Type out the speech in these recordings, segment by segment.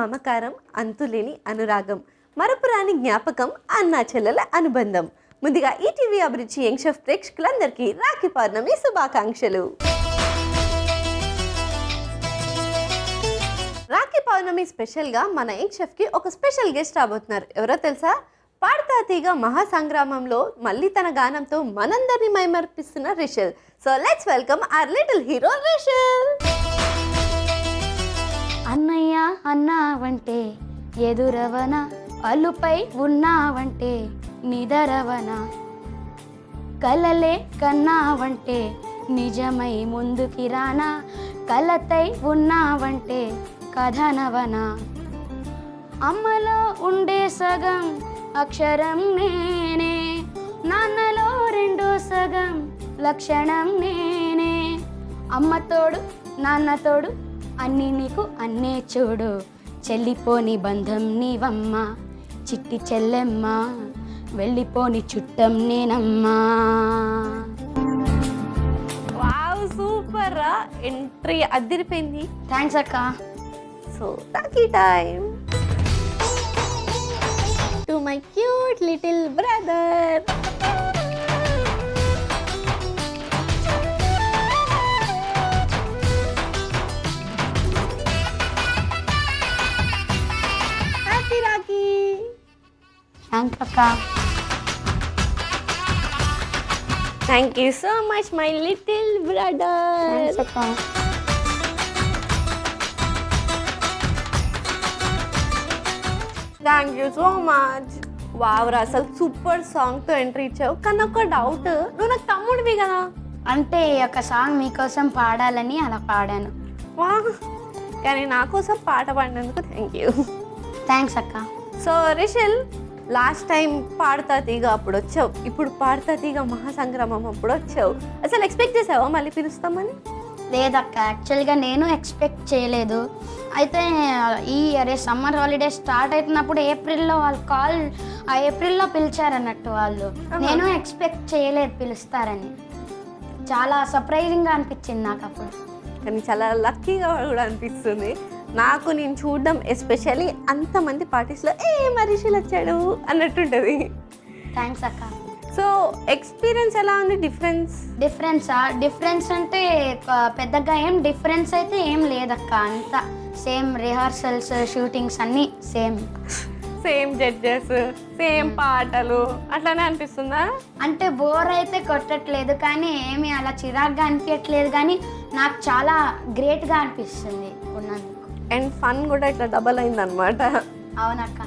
మమకారం, అంతులేని అనురాగం, మరపురాని జ్ఞాపకం, అన్నా చెల్లెల అనుబంధం. ముందుగా ఈటీవీ అభిరుచి యంగ్ షెఫ్ ప్రేక్షకులందరికీ రాఖీ పౌర్ణమి శుభాకాంక్షలు. రాఖీ పౌర్ణమి స్పెషల్గా మన యంగ్ షెఫ్కి ఒక స్పెషల్ గెస్ట్ రాబోతున్నారు. ఎవరో తెలుసా? పాడతా తీగ మహాసంగ్రామంలో మళ్ళీ తన గానంతో మనందరినీ మైమర్పిస్తున్న Rishal. So let's welcome our little hero Rishal. అన్నయ్య అన్నావంటే ఎదురవన, అల్లుపై ఉన్నావంటే నిదరవన, కలలే కన్నావంటే నిజమై ముందుకి రానా, కలతై ఉన్నావంటే కథనవన, అమ్మలో ఉండే సగం అక్షరం నేనే, నాన్నలో రెండో సగం లక్షణం నేనే, అమ్మతోడు నాన్నతోడు అన్నీ నీకు అన్నే చూడు, చెల్లిపోని బంధం నీవమ్మ, చిట్టి చెల్లెమ్మ, వెళ్ళిపోని చుట్టం నేనమ్మా. వావ్, సూపర్ రా, ఎంట్రీ అదిరిపోయింది. థ్యాంక్స్ అక్క. So Rakhi time to my cute little brother. Happy Rakhi. Thanks అక్క. Thank you so much my little brother. Thanks అక్క. Thank you so much. వావ్రా, అసలు సూపర్ సాంగ్తో ఎంట్రీ ఇచ్చావు. కానీ ఒక డౌట్, నువ్వు నాకు తమ్ముడివి కదా? అంటే ఈ యొక్క సాంగ్ మీకోసం పాడాలని అలా పాడాను. వా, కానీ నా కోసం పాట పాడినందుకు థ్యాంక్ యూ. థ్యాంక్స్ అక్క. సో రిషల్, లాస్ట్ టైం పాడతా తీగ అప్పుడు వచ్చావు, ఇప్పుడు పాడతా తీగ మహాసంగ్రామం అప్పుడు వచ్చావు. అసలు ఎక్స్పెక్ట్ చేసావా మళ్ళీ పిలుస్తామని? లేదక్క, యాక్చువల్గా నేను ఎక్స్పెక్ట్ చేయలేదు. అయితే ఈ అరే సమ్మర్ హాలిడేస్ స్టార్ట్ అవుతున్నప్పుడు ఏప్రిల్లో ఏప్రిల్లో పిలిచారన్నట్టు వాళ్ళు. నేను ఎక్స్పెక్ట్ చేయలేదు పిలుస్తారని. చాలా సర్ప్రైజింగ్గా అనిపించింది నాకు అప్పుడు. కానీ చాలా లక్కీగా కూడా అనిపిస్తుంది నాకు నేను చూడడం. ఎస్పెషల్లీ అంతమంది పార్టీస్లో మా రిషల్ వచ్చాడు అన్నట్టుంటుంది. థ్యాంక్స్ అక్క. సో ఎక్స్పీరియన్స్ ఎలా ఉంది? డిఫరెన్స్ అంటే పెద్దగా ఏం డిఫరెన్స్ అయితే ఏం లేదక్క. అంతా సేమ్, రిహార్సల్స్, షూటింగ్స్ అన్నీ సేమ్ జడ్జెస్, సేమ్ పాటలు, అట్లానే అనిపిస్తుందా? అంటే బోర్ అయితే కొట్టట్లేదు, కానీ ఏమీ అలా చిరాగ్గా అనిపించట్లేదు, కానీ నాకు చాలా గ్రేట్గా అనిపిస్తుంది ఉన్నందుకు. అండ్ ఫన్ కూడా ఇట్లా డబల్ అయిందనమాట. అవునక్క.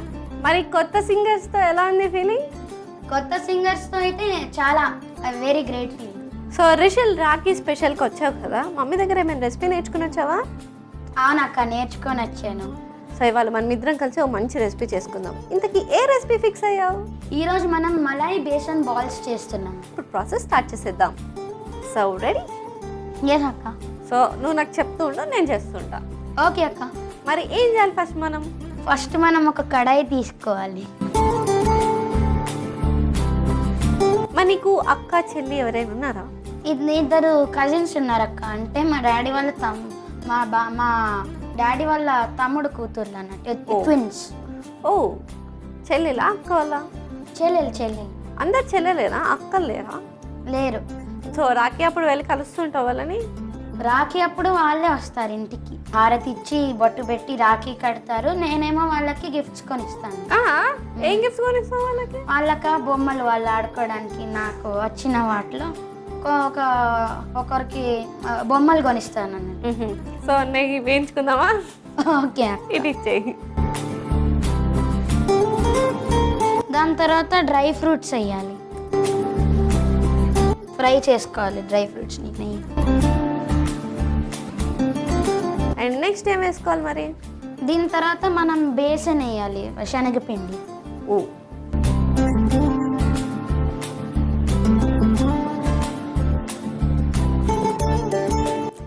మరి కొత్త సింగర్స్తో ఎలా ఉంది ఫీలింగ్? కొత్త సింగర్స్తో అయితే చాలా వెరీ గ్రేట్ ఫీలింగ్. సో రిషల్, రాఖీ స్పెషల్కి వచ్చావు కదా, మమ్మీ దగ్గర ఏమైనా రెసిపీ నేర్చుకుని వచ్చావా? అవునక్క, నేర్చుకొని వచ్చాను. సో ఇవాళ మనం ఇద్దరం కలిసి ఒక మంచి రెసిపీ చేసుకుందాం. ఇంతకీ ఏ రెసిపీ ఫిక్స్ అయ్యావు? ఈరోజు మనం మలాయి బేసన్ బాల్స్ చేస్తున్నాం. ఇప్పుడు ప్రాసెస్ స్టార్ట్ చేసేద్దాం. So ready? ఎస్ అక్క. సో నువ్వు నాకు చెప్తూ ఉండు, నేను చేస్తుంటా. ఓకే అక్క. మరి ఏం చేయాలి ఫస్ట్? మనం ఒక కడాయి తీసుకోవాలి. మరి నీకు అక్క, చెల్లి ఎవరైనా ఉన్నారా? ఇద్దరు కజిన్స్ ఉన్నారు అక్క. అంటే మా డాడీ వాళ్ళ మా డాడీ వాళ్ళ తమ్ముడు కూతుర్లు అన్నట్టు, ట్విన్స్. ఓ, చెల్లెలా అక్క వాళ్ళ? చెల్లెలు. అందరు చెల్లెలేనా? అక్కలు లేరా? లేరు. సో రాఖీ అప్పుడు వెళ్ళి కలుస్తుంటావు వాళ్ళని? రాఖీ అప్పుడు వాళ్ళే వస్తారు ఇంటికి, హారతి ఇచ్చి బొట్టు పెట్టి రాఖీ కడతారు. నేనేమో వాళ్ళకి గిఫ్ట్స్ కొనిస్తాను. ఏం గిఫ్ట్స్ కొనిస్తావు వాళ్ళకి? వాళ్ళక బొమ్మలు వాళ్ళు ఆడుకోవడానికి, నాకు వచ్చిన వాటిలో ఒకరికి బొమ్మలు కొనిస్తాను అన్నట్టు. సో నెయ్యి వేయించుకుందామా? ఓకే, ఇది ఇచ్చేయి. దాని తర్వాత డ్రై ఫ్రూట్స్ వేయాలి, ఫ్రై చేసుకోవాలి డ్రై ఫ్రూట్స్ని నెయ్యి. అండ్ నెక్స్ట్ ఏం వేసుకోవాలి మరి? దీని తర్వాత మనం బేసన్ వేయాలి, శనగపిండి. ఓ,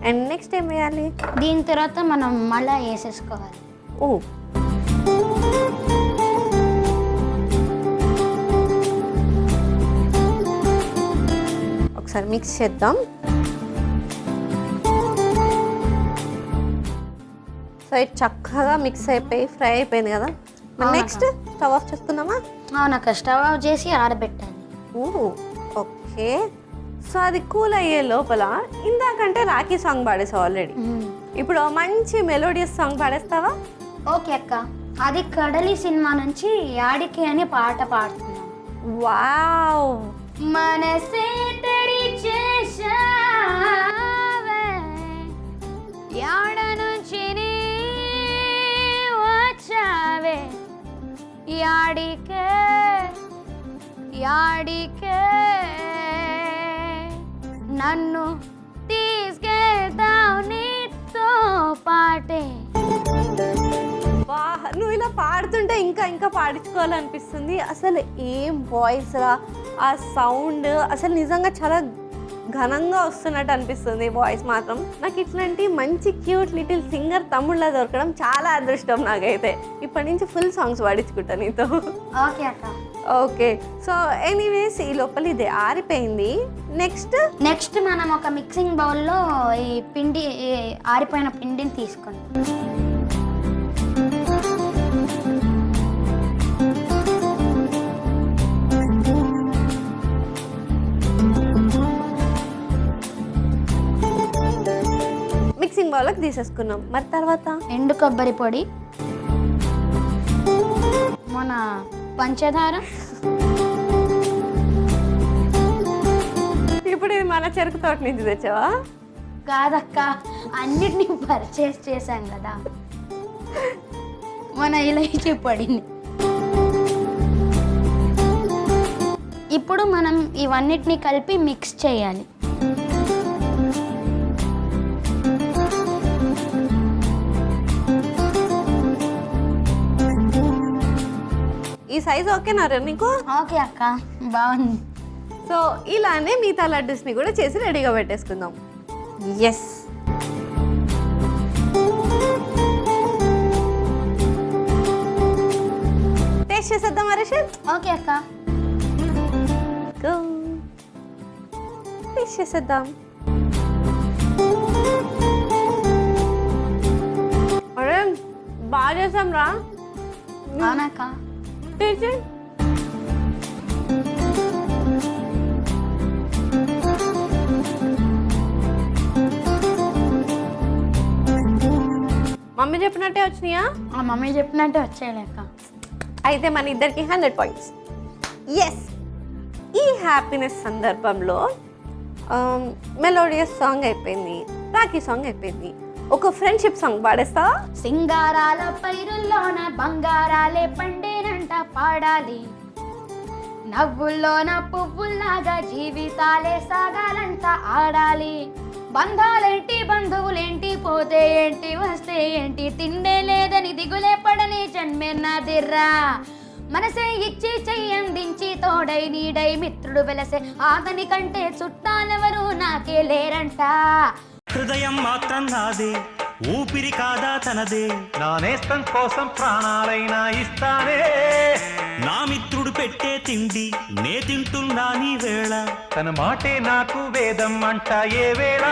అండ్ నెక్స్ట్ ఏం వేయాలి? దీని తర్వాత మనం మళ్ళా వేసేసుకోవాలి. ఓ, ఒకసారి మిక్స్ చేద్దాం. సో సైడ్ చక్కగా మిక్స్ అయిపోయి ఫ్రై అయిపోయింది కదా. మరి నెక్స్ట్ స్టవ్ ఆఫ్ చేసుకుందామా? అవునక్క, స్టవ్ ఆఫ్ చేసి ఆరబెట్టాలి. ఓకే. సో అది కూల్ అయ్యే లోపల ఇందాకంటే రాఖీ సాంగ్ పాడేసావు ఆల్రెడీ. ఇప్పుడు మంచి మెలోడియస్ సాంగ్ పాడేస్తావా? ఓకే అక్క, అది కడలి సినిమా నుంచి యాడికి అని పాట పాడుతున్నాను. వావ్, మనసే తడి చేశావే, యాడ నుంచి నీ వచ్చావే, యాడికే యాడికే నన్ను తీసుకెళ్తావు నీతో పాటే. వా, నువ్వు ఇలా పాడుతుంటే ఇంకా ఇంకా పాడించుకోవాలనిపిస్తుంది. అసలు ఏం వాయిస్ రా, ఆ సౌండ్ అసలు నిజంగా చాలా ఘనంగా వస్తున్నట్టు అనిపిస్తుంది వాయిస్ మాత్రం. నాకు ఇట్లాంటి మంచి క్యూట్ లిటిల్ సింగర్ తమ్ముళ్ళ దొరకడం చాలా అదృష్టం నాకైతే. ఇప్పటి నుంచి ఫుల్ సాంగ్స్ పాడించుకుంటా నీతో. ఓకే అక్క. ఓకే, సో ఎనీవేస్ ఈ లోపల ఇది ఆరిపోయింది. నెక్స్ట్ మనం ఒక మిక్సింగ్ బౌల్లో ఈ పిండి, ఆరిపోయిన పిండిని తీసుకొని మిక్సింగ్ బౌల్లోకి తీసేసుకున్నాం. మరి తర్వాత ఎండు కొబ్బరి పొడి, మన పంచదార, ఇప్పుడు ఇది మన చెరుకు తోట నుంచి తెచ్చావా? కాదక్క, అన్నిటినీ పర్చేస్ చేశాం కదా. మన ఇలాచీ పొడిని. ఇప్పుడు మనం ఇవన్నిటిని కలిపి మిక్స్ చేయాలి. ఈ సైజ్ ఓకేనా నీకు? ఓకే అక్క, బాగుంది. సో ఇలానే మిగతా లడ్డూస్ని కూడా చేసి రెడీగా పెట్టేసుకుందాం. ఎస్, టేస్ట్ చేసేద్దాం హర్షిత్. ఓకే అక్క, టేస్ట్ చేసేద్దాం. అరే బాగా చేసాం రా. అవునక్క. టేస్ట్ చేయి. మమ్మీ చెప్పినట్టే వచ్చినాయా? మమ్మీ చెప్పినట్టే వచ్చాయలేక. అయితే మన ఇద్దరికి 100 పాయింట్స్. ఎస్, ఈ హ్యాపీనెస్ సందర్భంలో మెలోడియస్ సాంగ్ అయిపోయింది, రాఖీ సాంగ్ అయిపోయింది. ఒక ఫ్రెండ్షిప్ సాంగ్ పాడేస్తా? సింగారాల పైరుల్లోన బంగారాలే పండేనంట పాడాలి, నవ్వుల్లోన పువ్వుల్లాగా జీవితాలే సాగాలంట ఆడాలి. బంధాలేంటి బంధువులేంటి, పోతే ఏంటి వస్తే ఏంటి, తిండే లేదని దిగులే పడని జన్మే నాదిర్రా. మనసే ఇచ్చి చెయ్యందించి తోడై నీడై మిత్రుడు వెలసే, ఆగని కంటే చుట్టాలెవరు నాకే లేరంట. హృదయం మాత్రం నాదే, ఊపిరి కాదా తనదే, నా నేస్తం కోసం ప్రాణాలైనా ఇస్తానే. నా మిత్రుడు పెట్టే తిండి నే తింటున్నా నీ వేళ, తన మాటే నాకు వేదం అంట ఏ వేళ.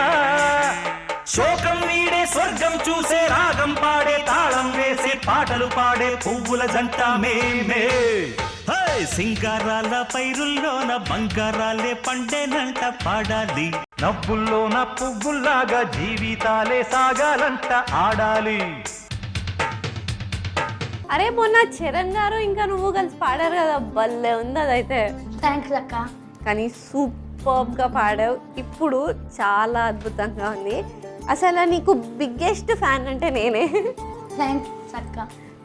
శోకం వీడే స్వర్గం చూసే, రాగం పాడే తాళం వేసే, పాటలు పాడే పువ్వుల జంట మేమే. సింగారాల పైరుల్లోన బంగారాలే పండేనంట పాడాలి, నవ్వుల్లో నా పువ్వుల్లాగా జీవితాలే సాగాలంట ఆడాలి. అరే మొన్న చరణ్ గారు ఇంకా నువ్వు కలిసి పాడారు కదా, భలే ఉంది అదైతే. థ్యాంక్స్ అక్క. కానీ సూపర్గా పాడావు. ఇప్పుడు చాలా అద్భుతంగా ఉంది. అసలు నీకు బిగ్గెస్ట్ ఫ్యాన్ అంటే నేనే. థ్యాంక్స్ అక్క.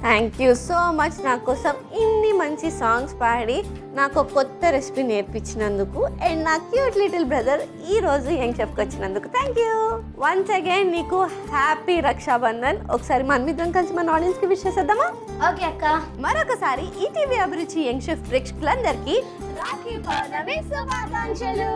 థ్యాంక్ యూ సో మచ్ నా కోసం ఇన్ని మంచి సాంగ్స్ పాడి నాకు ఒక కొత్త రెసిపీ నేర్పించినందుకు, అండ్ నా క్యూట్ లిటిల్ బ్రదర్ ఈరోజు యంగ్ షెఫ్కి వచ్చినందుకు థ్యాంక్ యూ. వన్స్ అగైన్ నీకు హ్యాపీ రక్షాబంధన్. ఒకసారి మనమిద్దరం కలిసి మన ఆడియన్స్కి విష్ చేసేద్దామా? ఓకే అక్క. మరొకసారి ఈటీవీ అభిరుచి యంగ్ షెఫ్ ప్రేక్షకులందరికీ రాఖీ పౌర్ణమి శుభాకాంక్షలు.